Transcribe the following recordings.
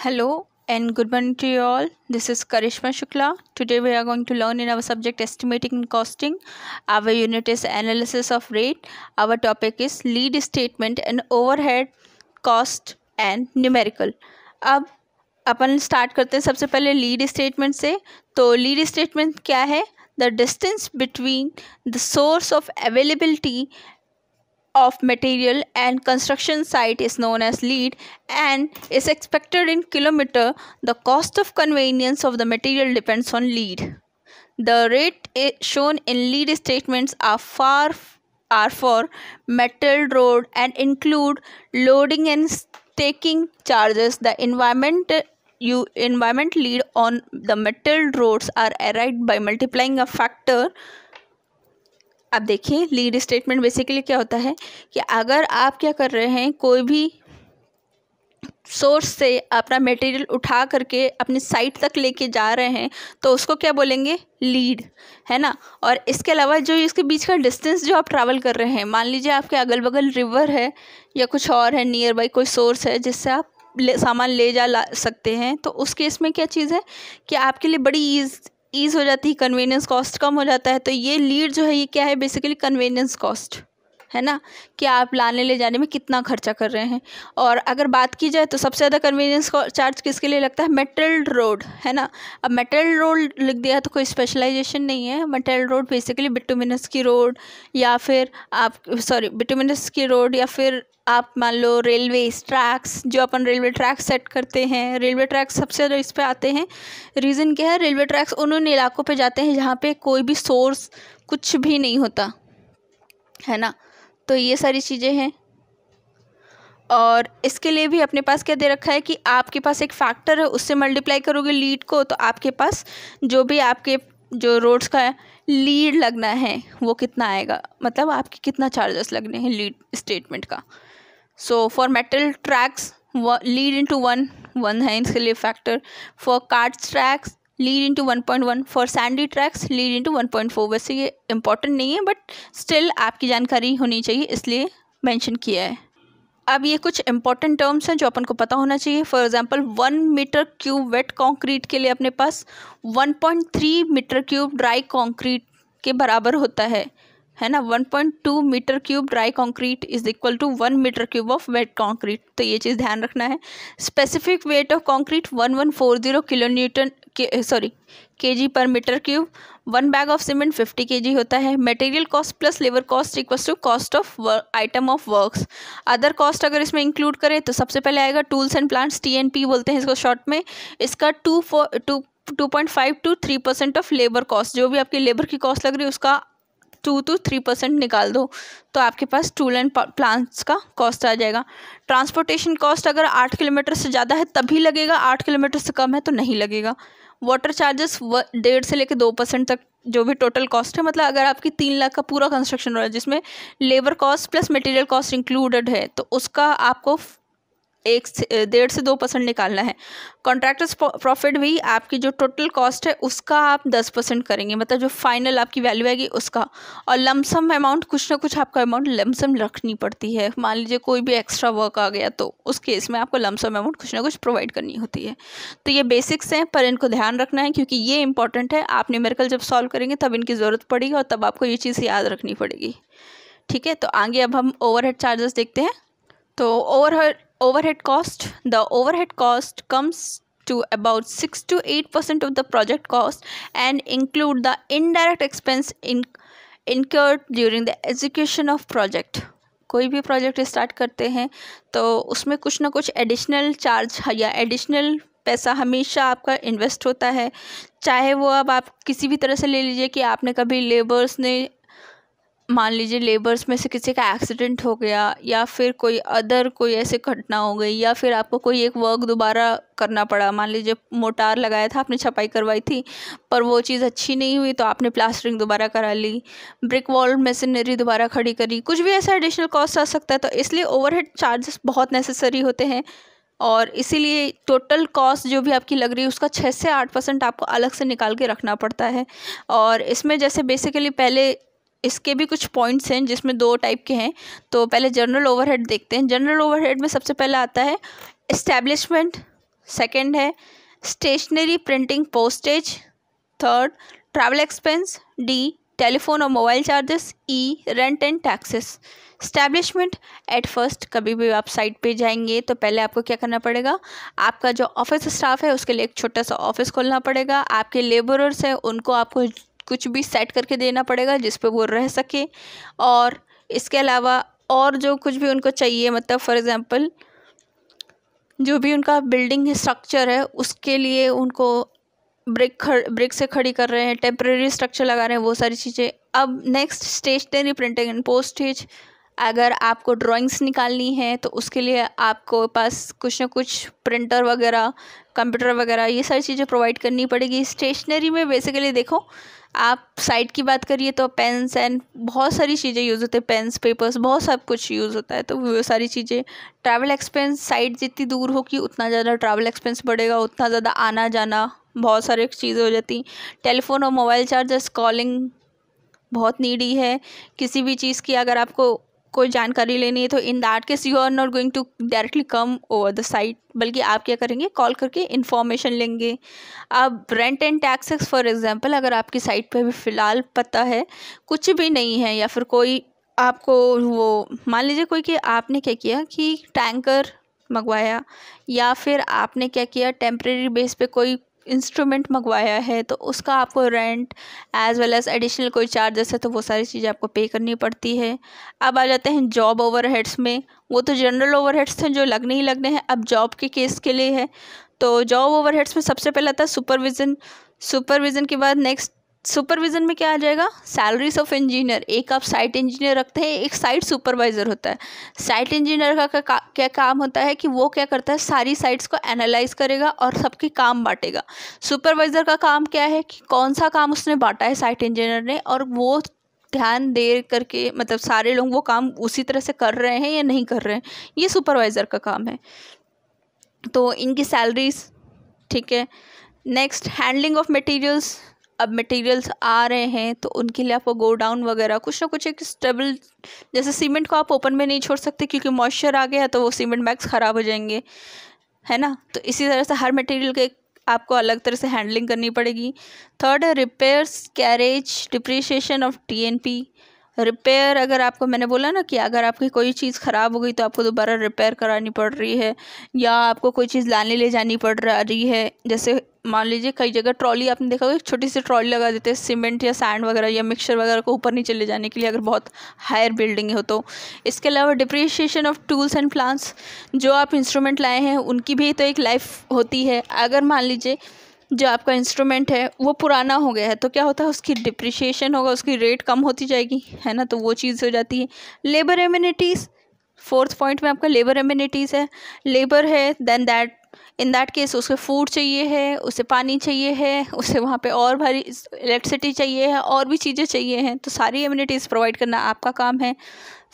Hello and good morning to you all. This is Karishma Shukla. Today we are going to learn in our subject estimating and costing. Our unit is analysis of rate. Our topic is lead statement and overhead cost and numerical. अब अपन start करते हैं सबसे पहले lead statement से. तो lead statement क्या है? The distance between the source of availability of material and construction site is known as lead and is expected in kilometer. The cost of conveyance of the material depends on lead. The rate shown in lead statements are for metal road and include loading and staking charges. The environment lead on the metal roads are arrived by multiplying a factor. अब देखिए lead statement basically क्या होता है कि अगर आप क्या कर रहे हैं, कोई भी सोर्स से अपना मटेरियल उठा करके अपनी साइट तक लेके जा रहे हैं तो उसको क्या बोलेंगे? लीड, है ना. और इसके अलावा जो इसके बीच का डिस्टेंस जो आप ट्रैवल कर रहे हैं, मान लीजिए आपके अगल बगल रिवर है या कुछ और है, नियर बाई कोई सोर्स है जिससे आप सामान ले जा सकते हैं, तो उस केस में क्या चीज़ है कि आपके लिए बड़ी ईज़ हो जाती है, कन्वीनियंस कॉस्ट कम हो जाता है. तो ये लीड जो है ये क्या है? बेसिकली कन्वीनियंस कॉस्ट, है ना, कि आप लाने ले जाने में कितना खर्चा कर रहे हैं. और अगर बात की जाए तो सबसे ज़्यादा कन्वीनियंस चार्ज किसके लिए लगता है? मेटल रोड, है ना. अब मेटल रोड लिख दिया तो कोई स्पेशलाइजेशन नहीं है. मेटल रोड बेसिकली बिटुमिनस की रोड या फिर बिटुमिनस की रोड या फिर आप मान लो रेलवे ट्रैक्स, जो अपन रेलवे ट्रैक सेट करते हैं. रेलवे ट्रैक सबसे ज़्यादा इस पे आते हैं. रीज़न क्या है? रेलवे ट्रैक्स उन इलाकों पे जाते हैं जहाँ पे कोई भी सोर्स कुछ भी नहीं होता, है ना. तो ये सारी चीज़ें हैं. और इसके लिए भी अपने पास क्या दे रखा है कि आपके पास एक फैक्टर है, उससे मल्टीप्लाई करोगे लीड को तो आपके पास जो भी आपके जो रोड्स का लीड लगना है वो कितना आएगा, मतलब आपके कितना चार्जेस लगने हैं लीड स्टेटमेंट का. So for metal tracks lead into one है इसके लिए factor. For cart tracks lead into 1.1. For Sandy tracks lead into 1.4. वैसे ये इंपॉर्टेंट नहीं है बट स्टिल आपकी जानकारी होनी चाहिए इसलिए मेंशन किया है. अब ये कुछ इंपॉर्टेंट टर्म्स हैं जो अपन को पता होना चाहिए. For example 1 meter cube wet concrete के लिए अपने पास 1.3 मीटर क्यूब ड्राई कंक्रीट के बराबर होता है ना. 1.2 meter cube dry concrete is equal to 1 meter cube of wet concrete. तो ये चीज़ ध्यान रखना है. Specific weight of concrete 1140 kg per meter cube. 1 bag of cement 50 kg होता है. Material cost plus labour cost equals to cost of item of works. Other cost अगर इसमें इंक्लूड करें तो सबसे पहले आएगा टूल्स एंड प्लांट्स, TNP बोलते हैं इसको शॉर्ट में. इसका 2.5 to 3% ऑफ लेबर कॉस्ट, जो भी आपकी लेबर की कॉस्ट लग रही है उसका 2 to 3% निकाल दो तो आपके पास टूल एंड प्लांट्स का कॉस्ट आ जाएगा. ट्रांसपोर्टेशन कॉस्ट अगर 8 किलोमीटर से ज़्यादा है तभी लगेगा, 8 किलोमीटर से कम है तो नहीं लगेगा. वाटर चार्जेस 1.5 से लेकर 2% तक जो भी टोटल कॉस्ट है, मतलब अगर आपकी 3 लाख का पूरा कंस्ट्रक्शन हो रहा है जिसमें labour cost plus material cost included है तो उसका आपको 1.5 से 2% निकालना है. कॉन्ट्रैक्टर्स प्रॉफिट भी आपकी जो टोटल कॉस्ट है उसका आप 10% करेंगे, मतलब जो फाइनल आपकी वैल्यू आएगी उसका. और लमसम अमाउंट कुछ ना कुछ आपका अमाउंट लमसम रखनी पड़ती है. मान लीजिए कोई भी एक्स्ट्रा वर्क आ गया तो उस केस में आपको लमसम अमाउंट कुछ ना कुछ प्रोवाइड करनी होती है. तो ये बेसिक्स हैं पर इनको ध्यान रखना है क्योंकि ये इंपॉर्टेंट है. आप न्यूमेरिकल जब सॉल्व करेंगे तब इनकी ज़रूरत पड़ेगी और तब आपको ये चीज़ याद रखनी पड़ेगी. ठीक है, तो आगे अब हम ओवरहेड चार्जेस देखते हैं. तो overhead cost, the overhead cost comes to about 6 to 8% of the project cost and include the indirect expense incurred during the execution of project. कोई भी प्रोजेक्ट स्टार्ट करते हैं तो उसमें कुछ ना कुछ एडिशनल चार्ज या एडिशनल पैसा हमेशा आपका इन्वेस्ट होता है. चाहे वो अब आप किसी भी तरह से ले लीजिए कि आपने कभी मान लीजिए लेबर्स में से किसी का एक्सीडेंट हो गया या फिर कोई ऐसी घटना हो गई या फिर आपको कोई एक वर्क दोबारा करना पड़ा. मान लीजिए मोटार लगाया था, आपने छपाई करवाई थी पर वो चीज़ अच्छी नहीं हुई तो आपने प्लास्टरिंग दोबारा करा ली, ब्रिक वॉल मशीनरी दोबारा खड़ी करी, कुछ भी ऐसा एडिशनल कॉस्ट आ सकता है. तो इसलिए ओवरहेड चार्जेस बहुत नेसेसरी होते हैं और इसीलिए टोटल कॉस्ट जो भी आपकी लग रही है उसका 6 से 8% आपको अलग से निकाल के रखना पड़ता है. और इसमें जैसे बेसिकली पहले इसके भी कुछ पॉइंट्स हैं जिसमें 2 टाइप के हैं. तो पहले जनरल ओवरहेड देखते हैं. जनरल ओवरहेड में सबसे पहले आता है एस्टैब्लिशमेंट, सेकंड है stationery printing postage, third travel expense, D telephone और mobile charges, E rent and taxes. Establishment at first, कभी भी आप साइट पे जाएंगे तो पहले आपको क्या करना पड़ेगा, आपका जो ऑफिस स्टाफ है उसके लिए एक छोटा सा ऑफिस खोलना पड़ेगा। आपके लेबरर्स हैं उनको आपको कुछ भी सेट करके देना पड़ेगा जिस पे वो रह सके, और इसके अलावा और जो कुछ भी उनको चाहिए, मतलब फॉर एग्जांपल जो भी उनका बिल्डिंग स्ट्रक्चर है उसके लिए उनको ब्रिक से खड़ी कर रहे हैं, टेम्परेरी स्ट्रक्चर लगा रहे हैं, वो सारी चीज़ें। अब next stationery printing and postage, अगर आपको ड्राइंग्स निकालनी है तो उसके लिए आपको पास कुछ ना कुछ प्रिंटर वगैरह, कंप्यूटर वगैरह, ये सारी चीज़ें प्रोवाइड करनी पड़ेगी। स्टेशनरी में बेसिकली देखो, आप साइट की बात करिए तो पेन्स एंड बहुत सारी चीज़ें यूज़ होते हैं, पेन्स, पेपर्स, बहुत सब कुछ यूज़ होता है, तो वो सारी चीज़ें। ट्रैवल एक्सपेंस, साइट जितनी दूर होगी उतना ज़्यादा ट्रैवल एक्सपेंस बढ़ेगा, उतना ज़्यादा आना जाना, बहुत सारी चीज़ें हो जाती। टेलीफोन और मोबाइल चार्जेस, कॉलिंग बहुत नीडी है, किसी भी चीज़ की अगर आपको कोई जानकारी लेनी है तो in that case you are not going to directly come over the site, बल्कि आप क्या करेंगे, कॉल करके इन्फॉर्मेशन लेंगे। अब rent and taxes, for example अगर आपकी साइट पे भी फ़िलहाल पता है कुछ भी नहीं है, या फिर कोई आपको वो मान लीजिए कोई कि आपने क्या किया कि टैंकर मंगवाया, या फिर आपने क्या किया टेम्प्रेरी बेस पे कोई इंस्ट्रूमेंट मंगवाया है, तो उसका आपको rent as well as additional कोई चार्जेस है तो वो सारी चीज़ें आपको पे करनी पड़ती है। अब आ जाते हैं जॉब ओवरहेड्स में, वो तो जनरल ओवरहेड्स थे जो लगने ही लगने हैं, अब जॉब के केस के लिए है। तो जॉब ओवरहेड्स में सबसे पहले आता है सुपरविज़न, सुपरविज़न के बाद नेक्स्ट सुपरविज़न में क्या आ जाएगा, सैलरीज ऑफ इंजीनियर। एक आप साइट इंजीनियर रखते हैं, एक साइट सुपरवाइज़र होता है। साइट इंजीनियर का क्या काम होता है कि वो क्या करता है, सारी साइट्स को एनालाइज करेगा और सबके काम बांटेगा। सुपरवाइज़र का काम क्या है कि कौन सा काम उसने बांटा है साइट इंजीनियर ने, और वो ध्यान दे करके मतलब सारे लोग वो काम उसी तरह से कर रहे हैं या नहीं कर रहे हैं, ये सुपरवाइज़र का काम है। तो इनकी सैलरीज, ठीक है। नेक्स्ट हैंडलिंग ऑफ मटेरियल्स, अब मटेरियल्स आ रहे हैं तो उनके लिए आपको गोडाउन वगैरह कुछ ना कुछ एक स्टेबल, जैसे सीमेंट को आप ओपन में नहीं छोड़ सकते क्योंकि मॉइस्चर आ गया तो वो सीमेंट बैग्स ख़राब हो जाएंगे, है ना। तो इसी तरह से हर मटेरियल के आपको अलग तरह से हैंडलिंग करनी पड़ेगी। थर्ड है repairs, carriage, depreciation of TNP। Repair, अगर आपको मैंने बोला ना कि अगर आपकी कोई चीज़ ख़राब हो गई तो आपको दोबारा रिपेयर करानी पड़ रही है, या आपको कोई चीज़ लाने ले जानी पड़ रही है, जैसे मान लीजिए कई जगह ट्रॉली आपने देखा होगा, एक छोटी सी ट्रॉली लगा देते हैं सीमेंट या सैंड वगैरह या मिक्सचर वगैरह को ऊपर नीचे ले जाने के लिए, अगर बहुत हायर बिल्डिंग हो तो। इसके अलावा depreciation of tools and plants, जो आप इंस्ट्रूमेंट लाए हैं उनकी भी तो एक लाइफ होती है। अगर मान लीजिए जो आपका इंस्ट्रूमेंट है वो पुराना हो गया है तो क्या होता है, उसकी डिप्रिसिएशन होगा, उसकी रेट कम होती जाएगी, है ना, तो वो चीज़ हो जाती है। लेबर एमिनिटीज़, फोर्थ पॉइंट में आपका लेबर एमिनिटीज़ है। लेबर है then that in that case उसे फूड चाहिए है, उसे पानी चाहिए है, उसे वहाँ पे और भारी इलेक्ट्रिसिटी चाहिए है, और भी चीज़ें चाहिए हैं, तो सारी एमिनिटीज़ प्रोवाइड करना आपका काम है।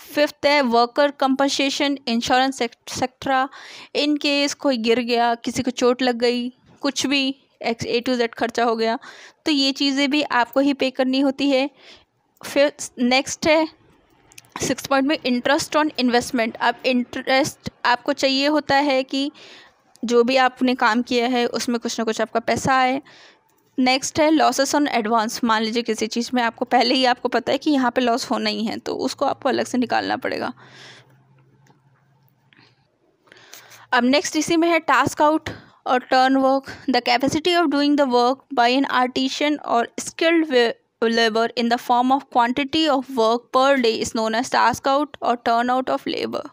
फिफ्थ है worker compensation, insurance etcetera. In case कोई गिर गया, किसी को चोट लग गई, कुछ भी A to Z खर्चा हो गया, तो ये चीज़ें भी आपको ही पे करनी होती है। फिर नेक्स्ट है सिक्स पॉइंट में इंटरेस्ट ऑन इन्वेस्टमेंट। अब इंटरेस्ट आपको चाहिए होता है कि जो भी आपने काम किया है उसमें कुछ ना कुछ आपका पैसा आए। नेक्स्ट है लॉसेस ऑन एडवांस, मान लीजिए किसी चीज़ में आपको पहले ही आपको पता है कि यहाँ पे लॉस होना ही है तो उसको आपको अलग से निकालना पड़ेगा। अब नेक्स्ट इसी में है task out or turn work, the capacity of doing the work by an artisan or skilled labor in the form of quantity of work per day is known as task out or turnout of labor.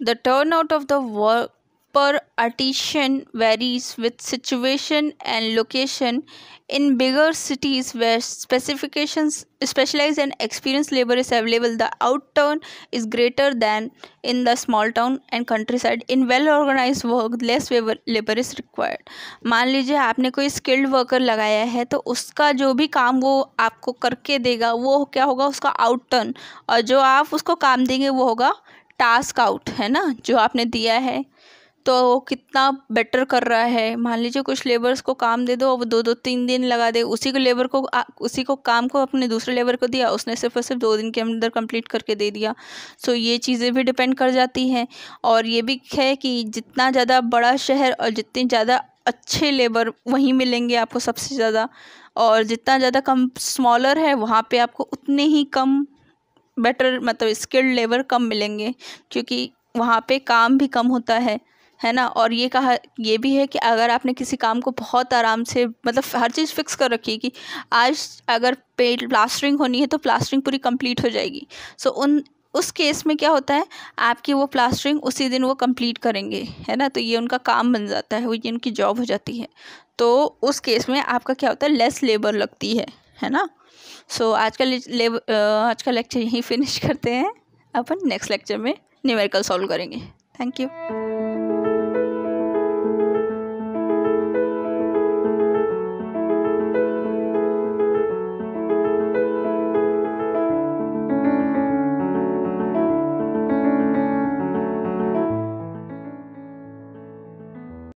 The turnout of the work per artisan varies with situation and location. In bigger cities where specialized and experienced labor is available, the outturn is greater than in the small town and countryside. In well organized work, less labor is required. मान लीजिए आपने कोई skilled worker लगाया है तो उसका जो भी काम वो आपको करके देगा वो क्या होगा, उसका आउटटर्न, और जो आप उसको काम देंगे वो होगा टास्क आउट, है ना, जो आपने दिया है। तो कितना बेटर कर रहा है। मान लीजिए कुछ लेबर्स को काम दे दो, वो 2-3 दिन लगा दे, उसी को काम को अपने दूसरे लेबर को दिया, उसने सिर्फ और सिर्फ 2 दिन के अंदर कंप्लीट करके दे दिया। सो ये चीज़ें भी डिपेंड कर जाती हैं। और ये भी है कि जितना ज़्यादा बड़ा शहर और जितनी ज़्यादा अच्छे लेबर वहीं मिलेंगे आपको सबसे ज़्यादा, और जितना ज़्यादा कम स्मॉलर है वहाँ पे आपको उतने ही कम बेटर मतलब स्किल्ड लेबर कम मिलेंगे, क्योंकि वहाँ पे काम भी कम होता है ना। और ये भी है कि अगर आपने किसी काम को बहुत आराम से मतलब हर चीज़ फिक्स कर रखी है कि आज अगर प्लास्टरिंग होनी है तो प्लास्टरिंग पूरी कंप्लीट हो जाएगी, सो उस केस में क्या होता है, आपकी वो प्लास्टरिंग उसी दिन वो कंप्लीट करेंगे, है ना। तो ये उनका काम बन जाता है, वो ये उनकी जॉब हो जाती है। तो उस केस में आपका क्या होता है, लेस लेबर लगती है ना। सो आज का लेक्चर यहीं फिनिश करते हैं, अपन नेक्स्ट लेक्चर में न्यूमेरिकल सॉल्व करेंगे। Thank you.